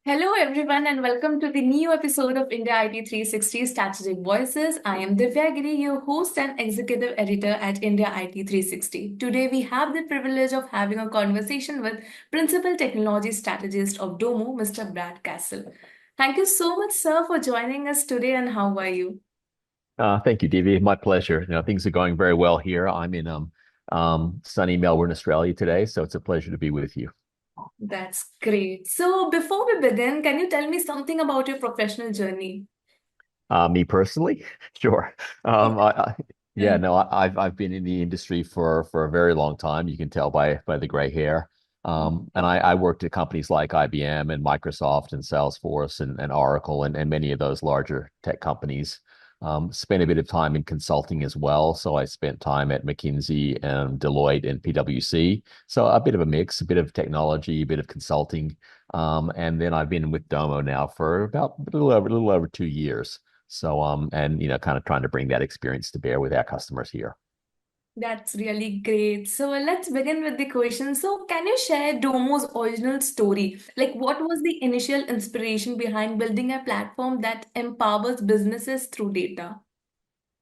Hello, everyone, and welcome to the new episode of India IT 360 Strategic Voices. I am Divya Giri, your host and executive editor at India IT 360. Today, we have the privilege of having a conversation with Principal Technology Strategist of Domo, Mr. Brad Kasell. Thank you so much, sir, for joining us today, and how are you? Thank you, Divya. My pleasure. Things are going very well here. I'm in sunny Melbourne, Australia today, so it's a pleasure to be with you. That's great. So, before we begin, can you tell me something about your professional journey? Me personally, sure. Yeah. Yeah, no, I've been in the industry for a very long time. You can tell by the gray hair. And I worked at companies like IBM and Microsoft and Salesforce and Oracle and many of those larger tech companies. Spent a bit of time in consulting as well. So I spent time at McKinsey and Deloitte and PwC. So a bit of a mix, a bit of technology, a bit of consulting. And then I've been with Domo now for about a little over 2 years. So and kind of trying to bring that experience to bear with our customers here. That's really great. So let's begin with the question. So, can you share Domo's original story? Like, what was the initial inspiration behind building a platform that empowers businesses through data?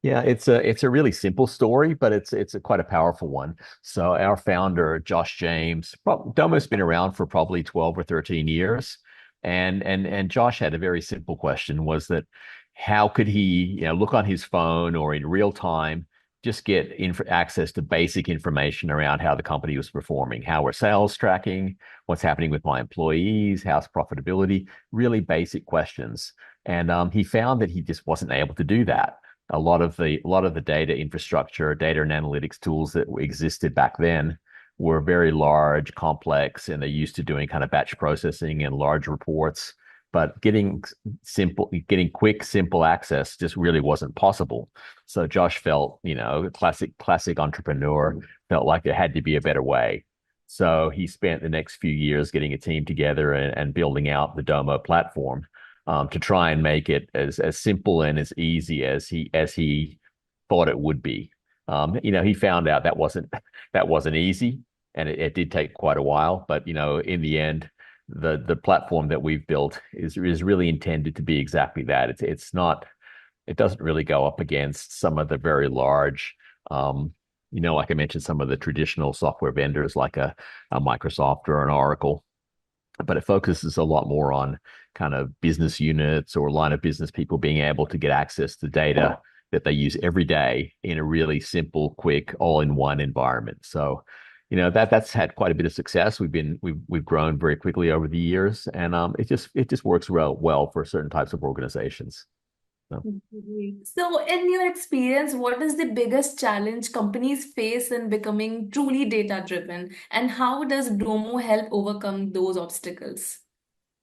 Yeah, it's a really simple story, but it's quite a powerful one. So our founder, Josh James, Domo's been around for probably 12 or 13 years. And Josh had a very simple question was that how could he, look on his phone or in real time, just get access to basic information around how the company was performing, how are sales tracking, what's happening with my employees, how's profitability, really basic questions. And he found that he just wasn't able to do that. A lot of the data infrastructure, data and analytics tools that existed back then were very large, complex, and they're used to doing kind of batch processing and large reports. But getting quick, simple access just really wasn't possible. So Josh felt, classic entrepreneur, felt like there had to be a better way. So he spent the next few years getting a team together and building out the Domo platform to try and make it as simple and as easy as he thought it would be. He found out that wasn't easy, and it did take quite a while. But in the end, the platform that we've built is really intended to be exactly that. It doesn't really go up against some of the very large. Like I mentioned, some of the traditional software vendors like a Microsoft or an Oracle, but it focuses a lot more on kind of business units or line of business people being able to get access to data that they use every day in a really simple, quick, all-in-one environment. So, that's had quite a bit of success. We've grown very quickly over the years, and it just works well for certain types of organizations. So. Great. So, in your experience, what is the biggest challenge companies face in becoming truly data-driven, and how does Domo help overcome those obstacles?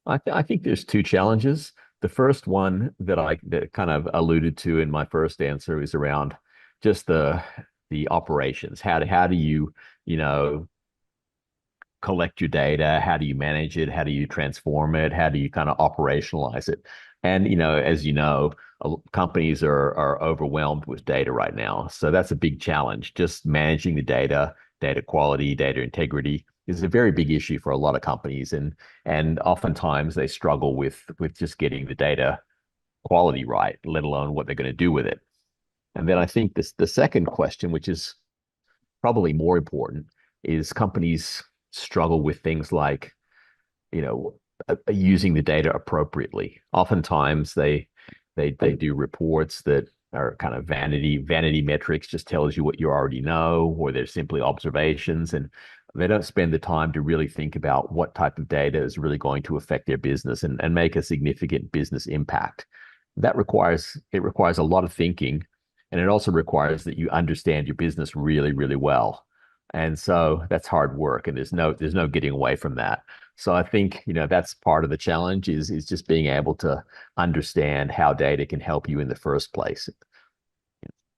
I think there's two challenges. The first one that kind of alluded to in my first answer is around just the operations. How do you, you know, collect your data? How do you manage it? How do you transform it? How do you kind of operationalize it? And as you know, companies are overwhelmed with data right now. So that's a big challenge. Just managing the data quality, data integrity is a very big issue for a lot of companies, and oftentimes they struggle with just getting the data quality right, let alone what they're going to do with it. And then I think the second question, which is probably more important, is companies struggle with things like, you know, using the data appropriately. Oftentimes they do reports that are kind of vanity metrics, just tells you what you already know, or they're simply observations, and they don't spend the time to really think about what type of data is really going to affect their business and make a significant business impact. It requires a lot of thinking, and it also requires that you understand your business really, really well. And so that's hard work, and there's no getting away from that. So I think, that's part of the challenge is just being able to understand how data can help you in the first place.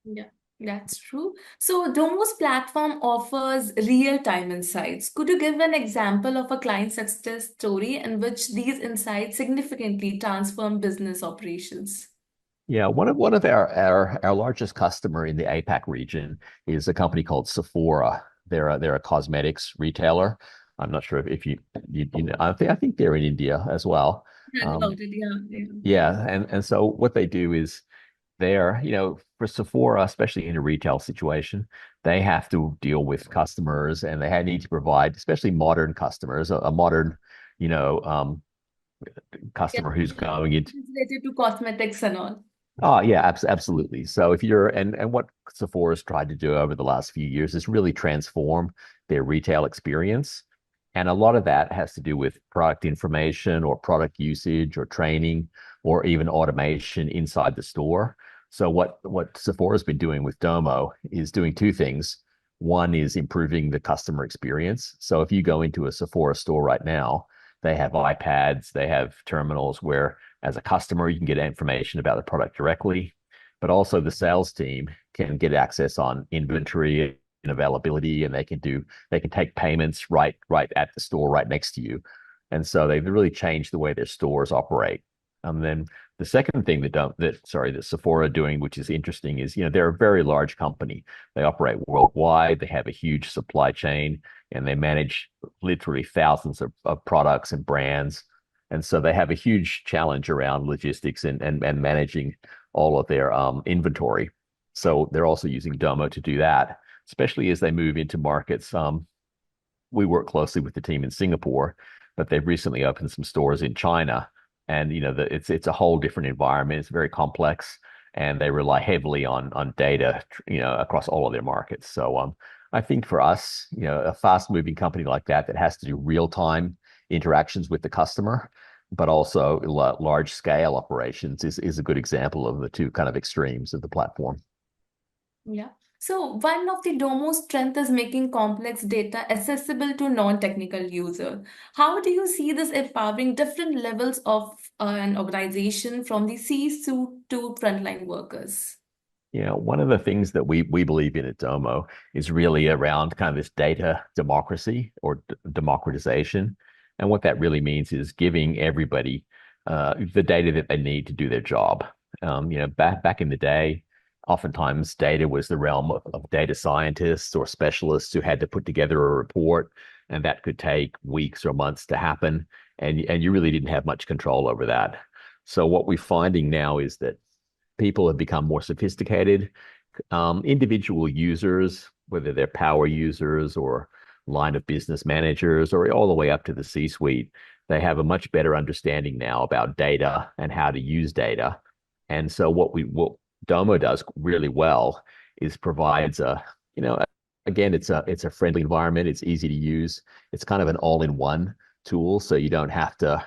Yeah, that's true. So, Domo's platform offers real-time insights. Could you give an example of a client success story in which these insights significantly transform business operations? Yeah, one of our largest customer in the APAC region is a company called Sephora. They're a cosmetics retailer. I'm not sure if you know, I think they're in India as well. Heard Um, about it. Yeah, yeah. yeah, and so what they do is they're, for Sephora, especially in a retail situation, they have to deal with customers and need to provide, especially modern customers, a modern, you know, Yeah, customer who's going into. it's related to cosmetics and all. Oh yeah, absolutely. So if you're and what Sephora's tried to do over the last few years is really transform their retail experience. And a lot of that has to do with product information or product usage or training or even automation inside the store. So what Sephora's been doing with Domo is doing two things. One is improving the customer experience. So if you go into a Sephora store right now, they have iPads, they have terminals where as a customer, you can get information about the product directly, but also the sales team can get access on inventory and availability, and they can take payments right at the store right next to you. And so they've really changed the way their stores operate. And then the second thing that Sephora are doing, which is interesting, is they're a very large company. They operate worldwide. They have a huge supply chain, and they manage literally thousands of products and brands. And so they have a huge challenge around logistics and managing all of their inventory. So they're also using Domo to do that, especially as they move into markets. We work closely with the team in Singapore, but they've recently opened some stores in China, and it's a whole different environment. It's very complex, and they rely heavily on data, across all of their markets. So I think for us, a fast moving company like that has to do real time interactions with the customer, but also large scale operations is a good example of the two kind of extremes of the platform. Yeah. So one of the Domo's strength is making complex data accessible to non-technical user. How do you see this empowering different levels of an organization from the C-suite to frontline workers? One of the things that we believe in at Domo is really around kind of this data democracy or democratization. And what that really means is giving everybody the data that they need to do their job. Back in the day, oftentimes data was the realm of data scientists or specialists who had to put together a report, and that could take weeks or months to happen, and you really didn't have much control over that. So what we're finding now is that people have become more sophisticated. Individual users, whether they're power users or line of business managers or all the way up to the C-suite, they have a much better understanding now about data and how to use data. And so what Domo does really well is provides again, it's a friendly environment. It's easy to use. It's kind of an all-in-one tool, so you don't have to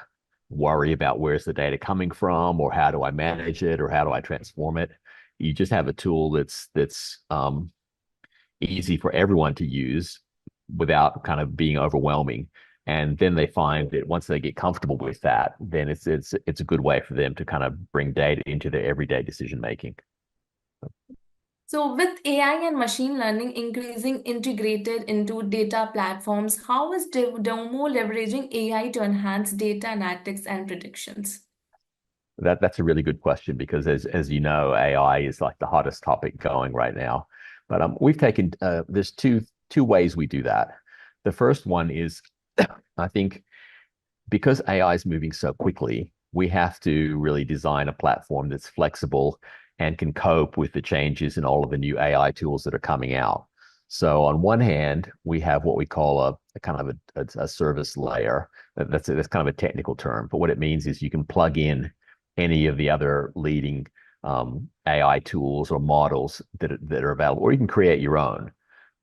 worry about where's the data coming from or how do I manage it or how do I transform it. You just have a tool that's easy for everyone to use without kind of being overwhelming. And then they find that once they get comfortable with that, then it's a good way for them to kind of bring data into their everyday decision making. So with AI and machine learning increasing integrated into data platforms, how is Domo leveraging AI to enhance data analytics and predictions? That's a really good question because as you know, AI is like the hottest topic going right now. But we've taken there's two ways we do that. The first one is I think because AI is moving so quickly, we have to really design a platform that's flexible and can cope with the changes in all of the new AI tools that are coming out. So on one hand, we have what we call a kind of a service layer. That's kind of a technical term, but what it means is you can plug in any of the other leading AI tools or models that are available, or you can create your own.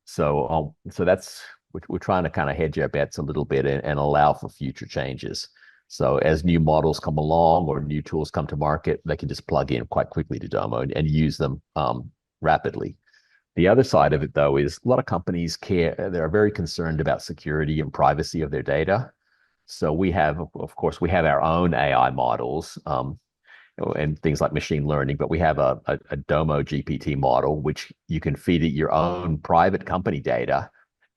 So that's we're trying to kind of hedge our bets a little bit and allow for future changes. So as new models come along or new tools come to market, they can just plug in quite quickly to Domo and use them rapidly. The other side of it, though, is a lot of companies care. They're very concerned about security and privacy of their data. So of course, we have our own AI models and things like machine learning, but we have a Domo GPT model, which you can feed it your own private company data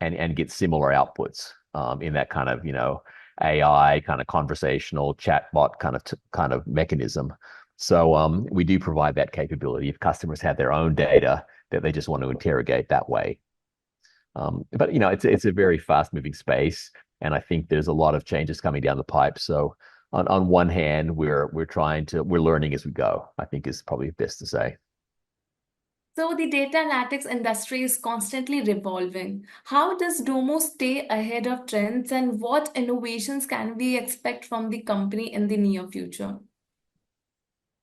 and get similar outputs in that kind of, AI kind of conversational chatbot kind of mechanism. So we do provide that capability if customers have their own data that they just want to interrogate that way. But it's a very fast moving space. And I think there's a lot of changes coming down the pipe. So on one hand, we're learning as we go, I think is probably best to say. So the data analytics industry is constantly revolving. How does Domo stay ahead of trends and what innovations can we expect from the company in the near future?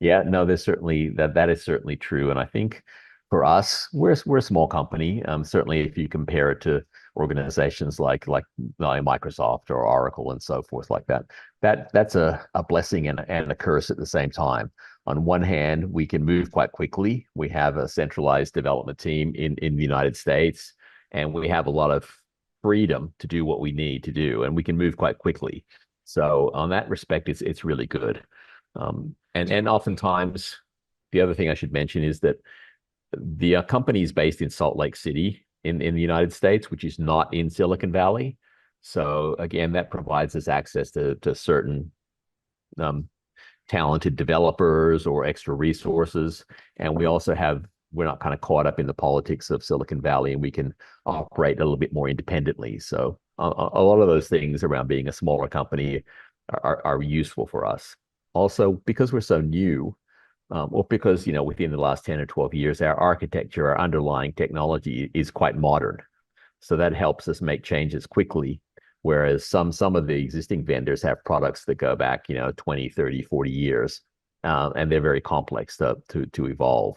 Yeah, no, there's certainly that is certainly true. And I think for us, we're a small company. Certainly if you compare it to organizations like Microsoft or Oracle and so forth like that, that's a blessing and a curse at the same time. On one hand, we can move quite quickly. We have a centralized development team in the United States, and we have a lot of freedom to do what we need to do, and we can move quite quickly. So on that respect, it's really good. And oftentimes, the other thing I should mention is that the company is based in Salt Lake City in the United States, which is not in Silicon Valley. So again, that provides us access to certain um, talented developers or extra resources. And we're not kind of caught up in the politics of Silicon Valley, and we can operate a little bit more independently. So a lot of those things around being a smaller company are useful for us. Also, because we're so new, or because, within the last 10 or 12 years, our architecture, our underlying technology is quite modern. So that helps us make changes quickly. Whereas some of the existing vendors have products that go back, 20, 30, 40 years, and they're very complex to evolve.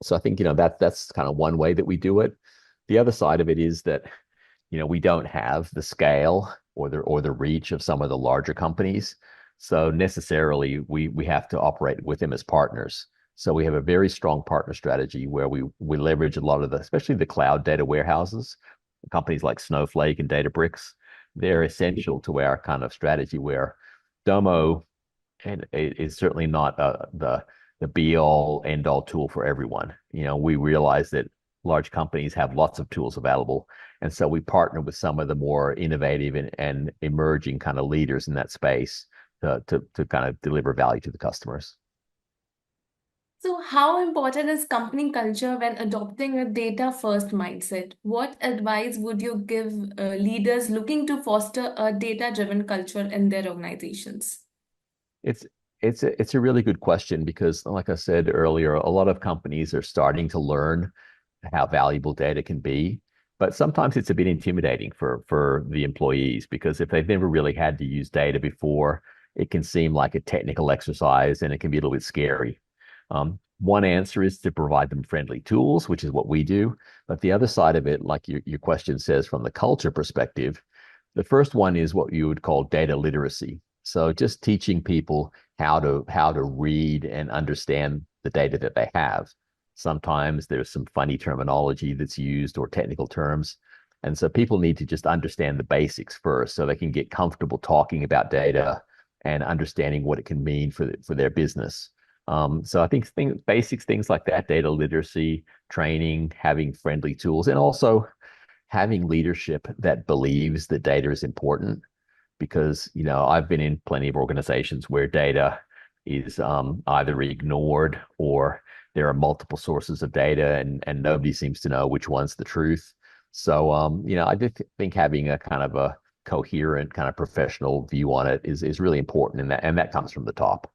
So I think, that's kind of one way that we do it. The other side of it is that, we don't have the scale or the reach of some of the larger companies. So necessarily we have to operate with them as partners. So we have a very strong partner strategy where we leverage a lot of especially the cloud data warehouses, companies like Snowflake and Databricks. They're essential to our kind of strategy where Domo and it is certainly not the be all end all tool for everyone. We realize that large companies have lots of tools available, and so we partner with some of the more innovative and emerging kind of leaders in that space to kind of deliver value to the customers. So, how important is company culture when adopting a data first mindset? What advice would you give leaders looking to foster a data driven culture in their organizations? It's it's a really good question because, like I said earlier, a lot of companies are starting to learn how valuable data can be, but sometimes it's a bit intimidating for the employees because if they've never really had to use data before, it can seem like a technical exercise and it can be a little bit scary. One answer is to provide them friendly tools, which is what we do. But the other side of it, like your question says, from the culture perspective, the first one is what you would call data literacy. So just teaching people how to read and understand the data that they have. Sometimes there's some funny terminology that's used or technical terms. And so people need to just understand the basics first so they can get comfortable talking about data and understanding what it can mean for their business. So I think basics, things like that, data literacy, training, having friendly tools, and also having leadership that believes that data is important. Because, I've been in plenty of organizations where data is either ignored or there are multiple sources of data and nobody seems to know which one's the truth. So, I do think having a kind of a coherent kind of professional view on it is really important, and that comes from the top.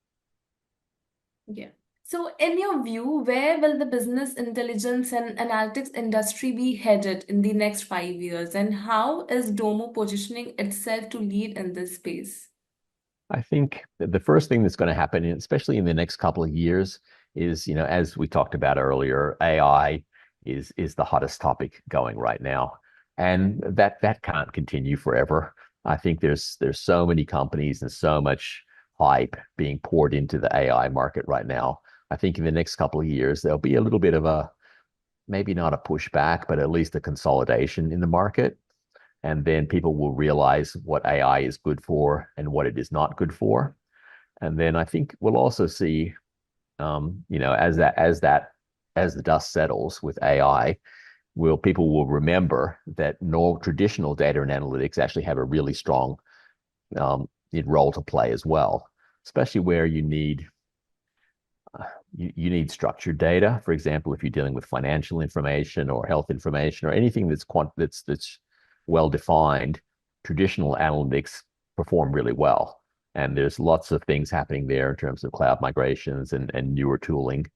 Yeah. So, in your view, where will the business intelligence and analytics industry be headed in the next 5 years? And how is Domo positioning itself to lead in this space? I think the first thing that's going to happen, especially in the next couple of years, is, as we talked about earlier, AI is the hottest topic going right now, and that can't continue forever. I think there's so many companies and so much hype being poured into the AI market right now. I think in the next couple of years there'll be a little bit of a maybe not a pushback, but at least a consolidation in the market, and then people will realize what AI is good for and what it is not good for. And then I think we'll also see, as the dust settles with AI, people will remember that no traditional data and analytics actually have a really strong um, role to play as well, especially where you need structured data. For example, if you're dealing with financial information or health information or anything that's well defined, traditional analytics perform really well. And there's lots of things happening there in terms of cloud migrations and newer tooling.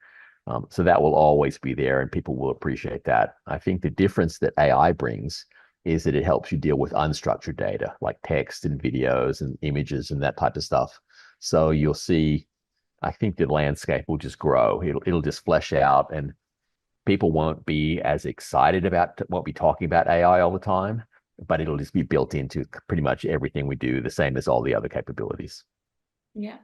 So that will always be there, and people will appreciate that. I think the difference that AI brings is that it helps you deal with unstructured data like text and videos and images and that type of stuff. So you'll see, I think the landscape will just grow. It'll just flesh out, and people won't be as excited about, won't be talking about AI all the time, but it'll just be built into pretty much everything we do, the same as all the other capabilities. Yeah.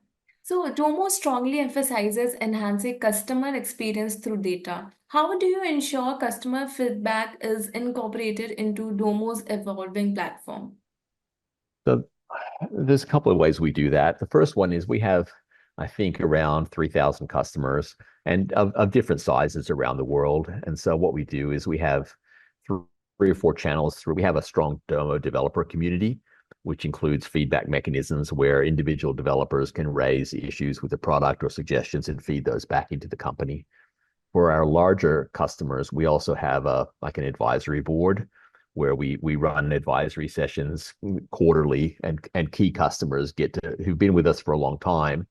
So Domo strongly emphasizes enhancing customer experience through data. How do you ensure customer feedback is incorporated into Domo's evolving platform? So there's a couple of ways we do that. The first one is we have, I think, around 3,000 customers and of different sizes around the world. And so what we do is we have three or four channels through. We have a strong Domo developer community, which includes feedback mechanisms where individual developers can raise issues with the product or suggestions and feed those back into the company. For our larger customers, we also have like an advisory board where we run advisory sessions quarterly, and key customers who've been with us for a long time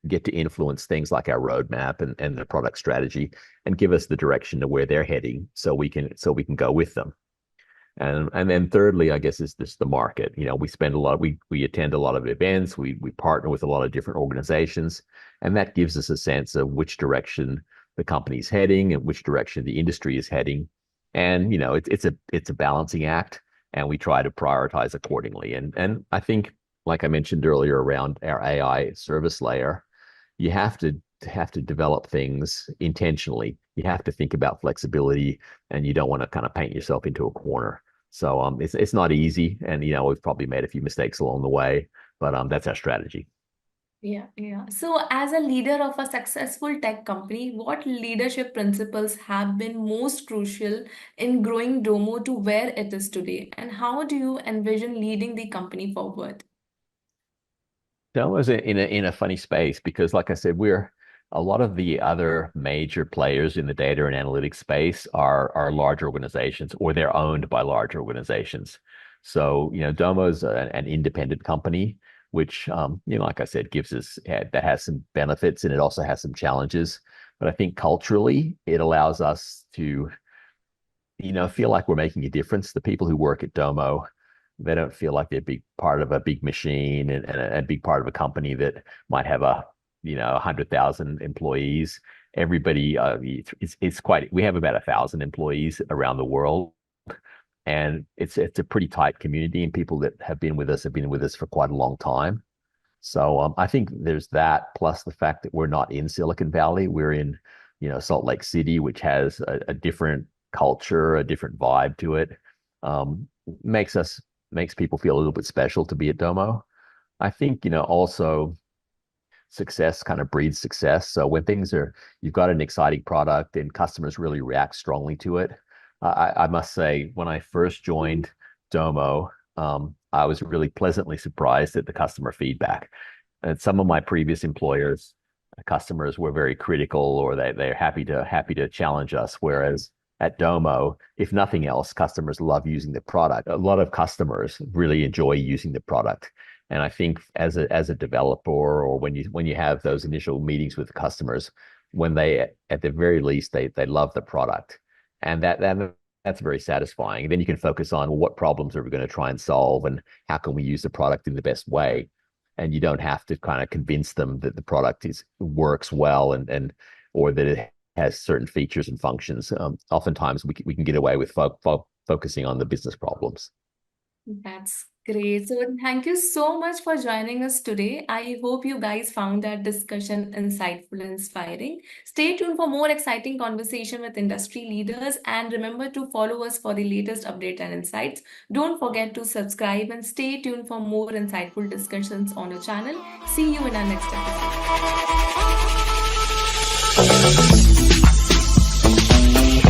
get to influence things like our roadmap and the product strategy and give us the direction to where they're heading so we can go with them. And then thirdly, I guess, is this the market. We spend a lot, we attend a lot of events, we partner with a lot of different organizations, and that gives us a sense of which direction the company's heading and which direction the industry is heading. And it's a balancing act, and we try to prioritize accordingly. And I think, like I mentioned earlier, around our AI service layer, you have to develop things intentionally. You have to think about flexibility, and you don't want to kind of paint yourself into a corner. So it's not easy, and we've probably made a few mistakes along the way, but that's our strategy. Yeah. So, as a leader of a successful tech company, what leadership principles have been most crucial in growing Domo to where it is today? And how do you envision leading the company forward? That was in a funny space because, like I said, we're a lot of the other major players in the data and analytics space are large organizations, or they're owned by large organizations. So, Domo's an independent company, which, like I said, that has some benefits, and it also has some challenges. But I think culturally, it allows us to, feel like we're making a difference. The people who work at Domo, they don't feel like they're big part of a big machine and a big part of a company that might have 100,000 employees. Everybody, we have about 1,000 employees around the world, and it's a pretty tight community, and people that have been with us for quite a long time. So I think there's that, plus the fact that we're not in Silicon Valley. We're in, Salt Lake City, which has a different culture, a different vibe to it. Makes people feel a little bit special to be at Domo. I think, also success kind of breeds success. So when you've got an exciting product and customers really react strongly to it. I must say, when I first joined Domo, I was really pleasantly surprised at the customer feedback. And some of my previous employers, customers were very critical, or they're happy to challenge us. Whereas at Domo, if nothing else, customers love using the product. A lot of customers really enjoy using the product. And I think as a developer, or when you have those initial meetings with the customers, when at the very least, they love the product. And that's very satisfying. And then you can focus on, well, what problems are we going to try and solve, and how can we use the product in the best way? And you don't have to kind of convince them that the product works well or that it has certain features and functions. Oftentimes we can get away with focusing on the business problems. That's great. So, thank you so much for joining us today. I hope you guys found that discussion insightful and inspiring. Stay tuned for more exciting conversation with industry leaders, and remember to follow us for the latest update and insights. Don't forget to subscribe and stay tuned for more insightful discussions on our channel. See you in our next episode.